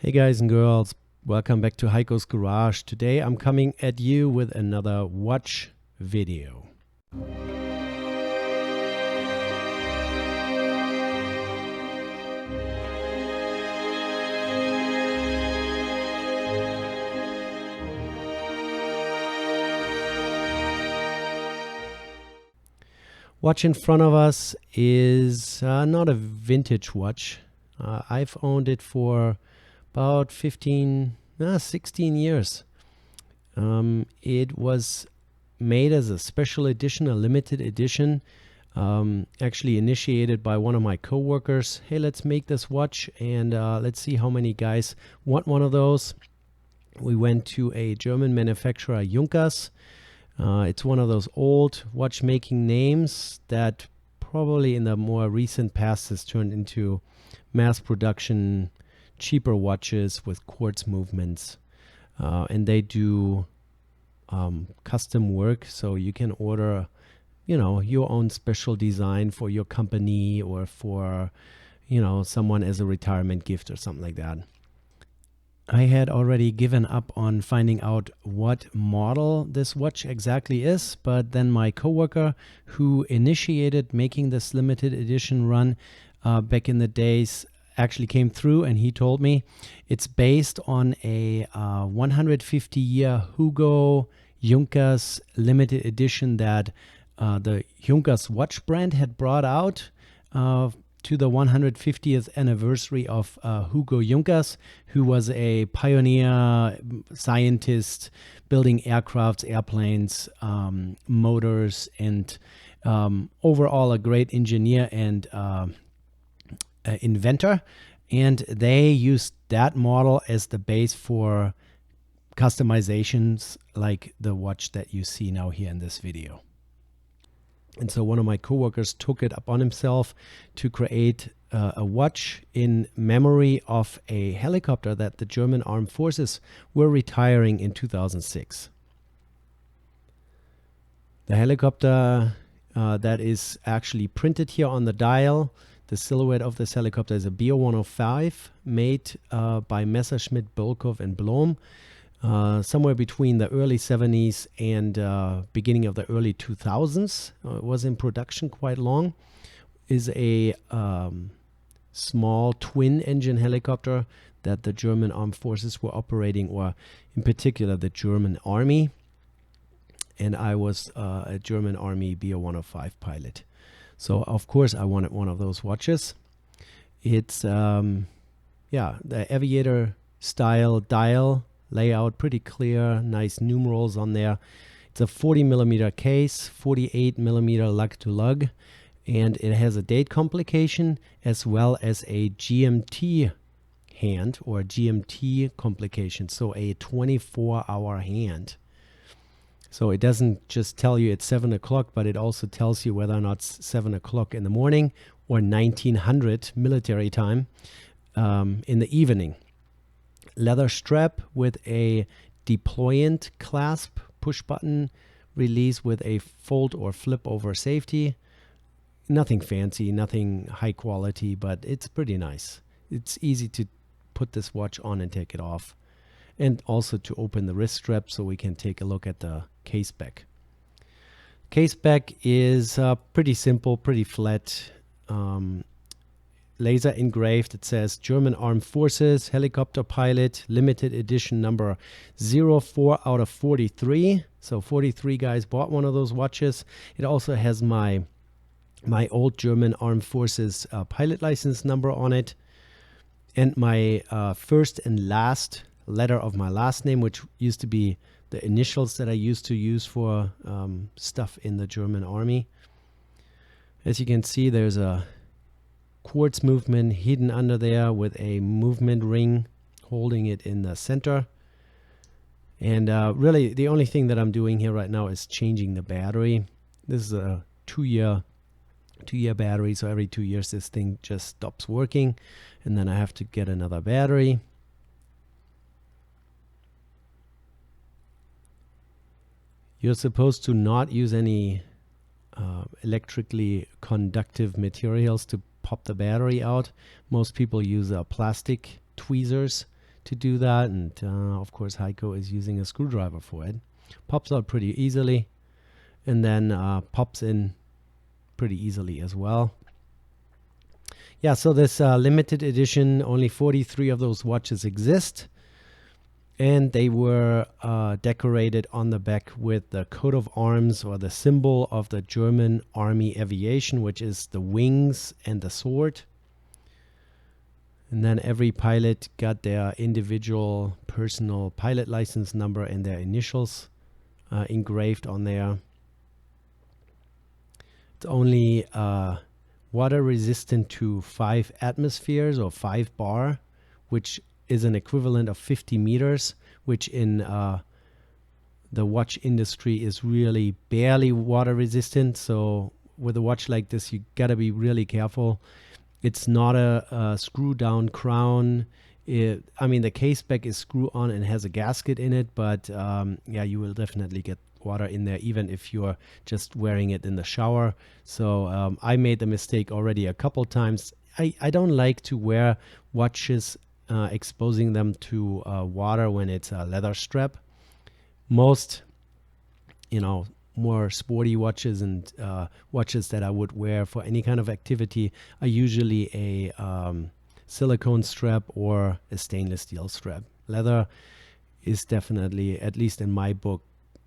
Hey guys and girls, welcome back to Heiko's Garage. Today I'm coming at you with another watch video. Watch in front of us is not a vintage watch. I've owned it for about 16 years. It was made as a special edition, a limited edition, actually initiated by one of my co-workers. Hey, let's make this watch and let's see how many guys want one of those. We went to a German manufacturer, Junkers. It's one of those old watchmaking names that probably in the more recent past has turned into mass production cheaper watches with quartz movements, and they do custom work, so you can order your own special design for your company or for someone as a retirement gift or something like that. I had already given up on finding out what model this watch exactly is, but then my coworker who initiated making this limited edition run back in the days actually came through, and he told me it's based on a 150-year Hugo Junkers limited edition that the Junkers watch brand had brought out to the 150th anniversary of Hugo Junkers, who was a pioneer scientist building aircrafts, airplanes, motors, and overall a great engineer and inventor, and they used that model as the base for customizations like the watch that you see now here in this video. And so one of my coworkers took it upon himself to create a watch in memory of a helicopter that the German Armed Forces were retiring in 2006. The helicopter that is actually printed here on the dial, the silhouette of this helicopter is a BO-105 made by Messerschmitt, Bolkov and Blom somewhere between the early 70s and beginning of the early 2000s. It was in production quite long. Is a small twin engine helicopter that the German Armed Forces were operating, or in particular the German Army. And I was a German Army BO-105 pilot. So of course I wanted one of those watches. It's the aviator style dial layout, pretty clear, nice numerals on there. It's a 40mm case, 48mm lug to lug, and it has a date complication as well as a GMT hand, or GMT complication, so a 24-hour hand. So it doesn't just tell you it's 7 o'clock, but it also tells you whether or not it's 7 o'clock in the morning or 1900 military time in the evening. Leather strap with a deployant clasp, push button release with a fold or flip over safety. Nothing fancy, nothing high quality, but it's pretty nice. It's easy to put this watch on and take it off, and also to open the wrist strap so we can take a look at the case back. Case back is pretty simple, pretty flat. Laser engraved. It says German Armed Forces helicopter pilot limited edition number 04 out of 43. So 43 guys bought one of those watches. It also has my old German Armed Forces pilot license number on it, and my first and last letter of my last name, which used to be the initials that I used to use for stuff in the German Army. As you can see, there's a quartz movement hidden under there with a movement ring holding it in the center. And really the only thing that I'm doing here right now is changing the battery. This is a two-year battery, so every 2 years this thing just stops working, and then I have to get another battery. You're supposed to not use any electrically conductive materials to pop the battery out. Most people use plastic tweezers to do that, and of course Heiko is using a screwdriver for it. Pops out pretty easily, and then pops in pretty easily as well. Yeah, so this limited edition, only 43 of those watches exist, and they were decorated on the back with the coat of arms, or the symbol of the German Army Aviation, which is the wings and the sword. And then every pilot got their individual personal pilot license number and their initials engraved on there. It's only water resistant to 5 atmospheres, or 5 bar, which is an equivalent of 50 meters, which in the watch industry is really barely water resistant. So with a watch like this, you gotta be really careful. It's not a screw down crown. I mean, the case back is screw on and has a gasket in it, but yeah, you will definitely get water in there, even if you're just wearing it in the shower. So I made the mistake already a couple times. I don't like to wear watches exposing them to water when it's a leather strap. Most, more sporty watches and watches that I would wear for any kind of activity are usually a silicone strap or a stainless steel strap. Leather is definitely, at least in my book,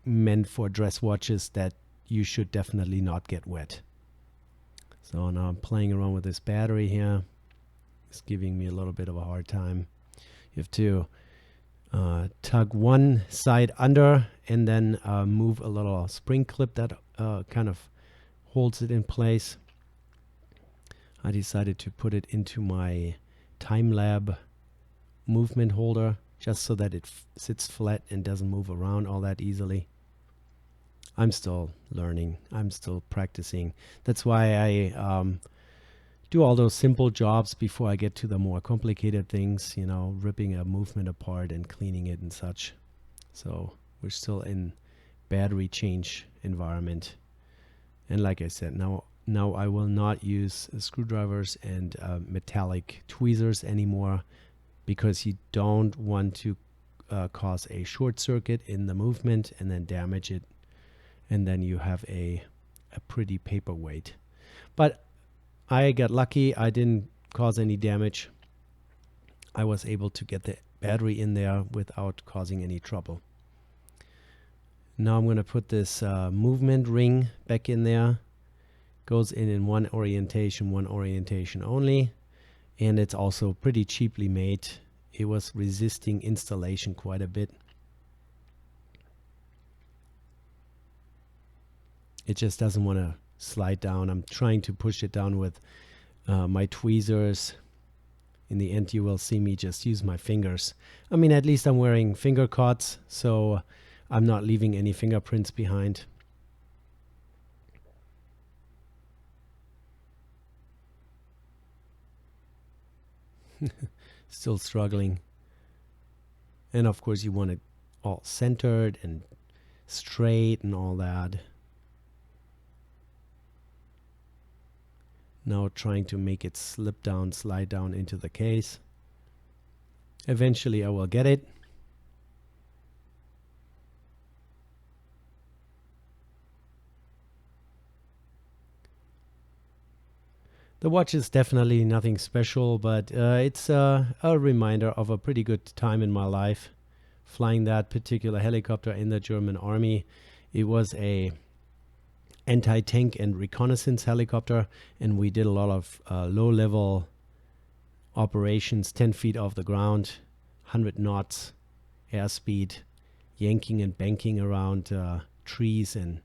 meant for dress watches that you should definitely not get wet. So now I'm playing around with this battery here. It's giving me a little bit of a hard time. You have to tug one side under and then move a little spring clip that kind of holds it in place. I decided to put it into my Time-Lab movement holder just so that it sits flat and doesn't move around all that easily. I'm still learning. I'm still practicing. That's why I do all those simple jobs before I get to the more complicated things, ripping a movement apart and cleaning it and such. So we're still in battery change environment. And like I said, now I will not use screwdrivers and metallic tweezers anymore, because you don't want to cause a short circuit in the movement and then damage it. And then you have a pretty paperweight. But I got lucky. I didn't cause any damage. I was able to get the battery in there without causing any trouble. Now I'm going to put this movement ring back in there. Goes in one orientation only. And it's also pretty cheaply made. It was resisting installation quite a bit. It just doesn't want to slide down. I'm trying to push it down with my tweezers. In the end, you will see me just use my fingers. I mean, at least I'm wearing finger cots, so I'm not leaving any fingerprints behind. Still struggling. And of course, you want it all centered and straight and all that. Now trying to make it slide down into the case. Eventually I will get it. The watch is definitely nothing special, but it's a reminder of a pretty good time in my life. Flying that particular helicopter in the German Army. It was a anti-tank and reconnaissance helicopter, and we did a lot of low-level operations, 10 feet off the ground, 100 knots airspeed, yanking and banking around trees, and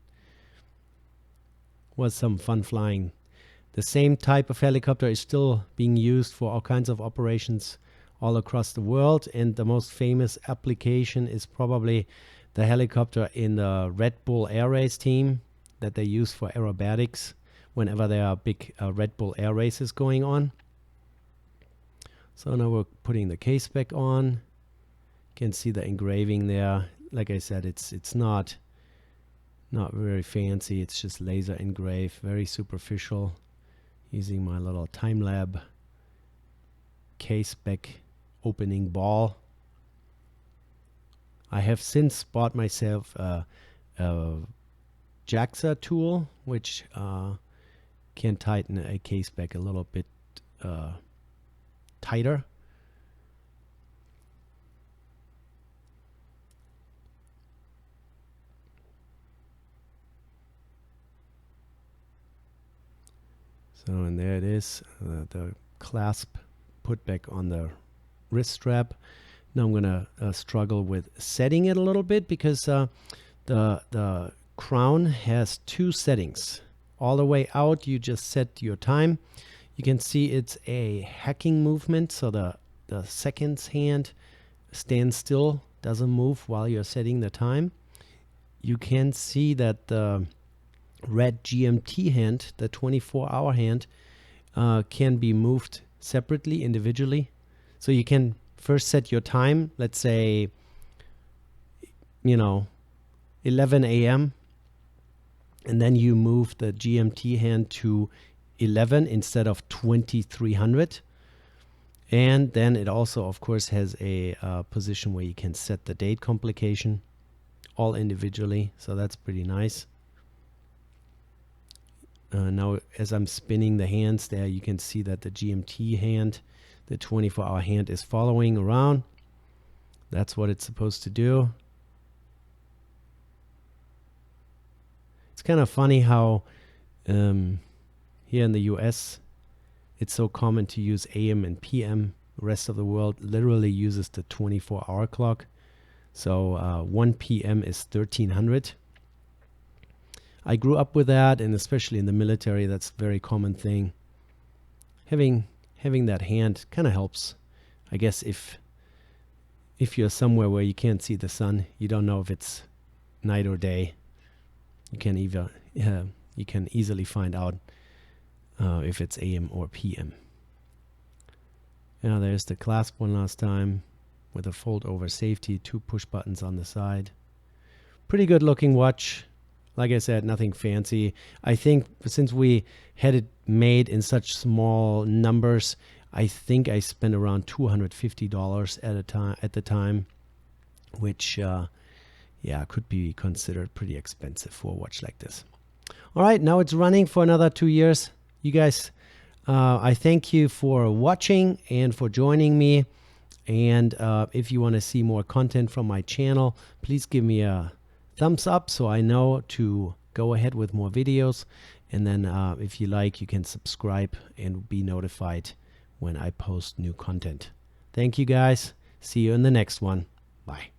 was some fun flying. The same type of helicopter is still being used for all kinds of operations all across the world, and the most famous application is probably the helicopter in the Red Bull Air Race team that they use for aerobatics whenever there are big Red Bull air races going on. So now we're putting the case back on. You can see the engraving there. Like I said, it's not very fancy. It's just laser engraved, very superficial, using my little Time-Lab case back opening ball I have since bought myself a JAXA tool, which can tighten a case back a little bit tighter. So, and there it is, the clasp put back on the wrist strap. Now I'm gonna struggle with setting it a little bit, because the crown has two settings. All the way out, you just set your time. You can see it's a hacking movement, so the seconds hand stands still, doesn't move while you're setting the time. You can see that the red GMT hand, the 24-hour hand, can be moved separately, individually. So you can first set your time, let's say, 11 a.m. and then you move the GMT hand to 11 instead of 2300. And then it also, of course, has a position where you can set the date complication, all individually. So that's pretty nice. Now, as I'm spinning the hands there, you can see that the GMT hand, the 24-hour hand, is following around. That's what it's supposed to do. It's kind of funny how here in the US, it's so common to use AM and PM. The rest of the world literally uses the 24-hour clock. So 1 p.m. is 1300. I grew up with that, and especially in the military, that's a very common thing. Having that hand kind of helps. I guess if you're somewhere where you can't see the sun, you don't know if it's night or day, you can easily find out if it's AM or PM. Yeah, there's the clasp one last time with a fold over safety, 2 push buttons on the side. Pretty good looking watch. Like I said, nothing fancy. I think since we had it made in such small numbers, I think I spent around $250 at the time, which could be considered pretty expensive for a watch like this. All right, now it's running for another 2 years. You guys, I thank you for watching and for joining me. And if you want to see more content from my channel, please give me a thumbs up so I know to go ahead with more videos. And then if you like, you can subscribe and be notified when I post new content. Thank you guys. See you in the next one. Bye.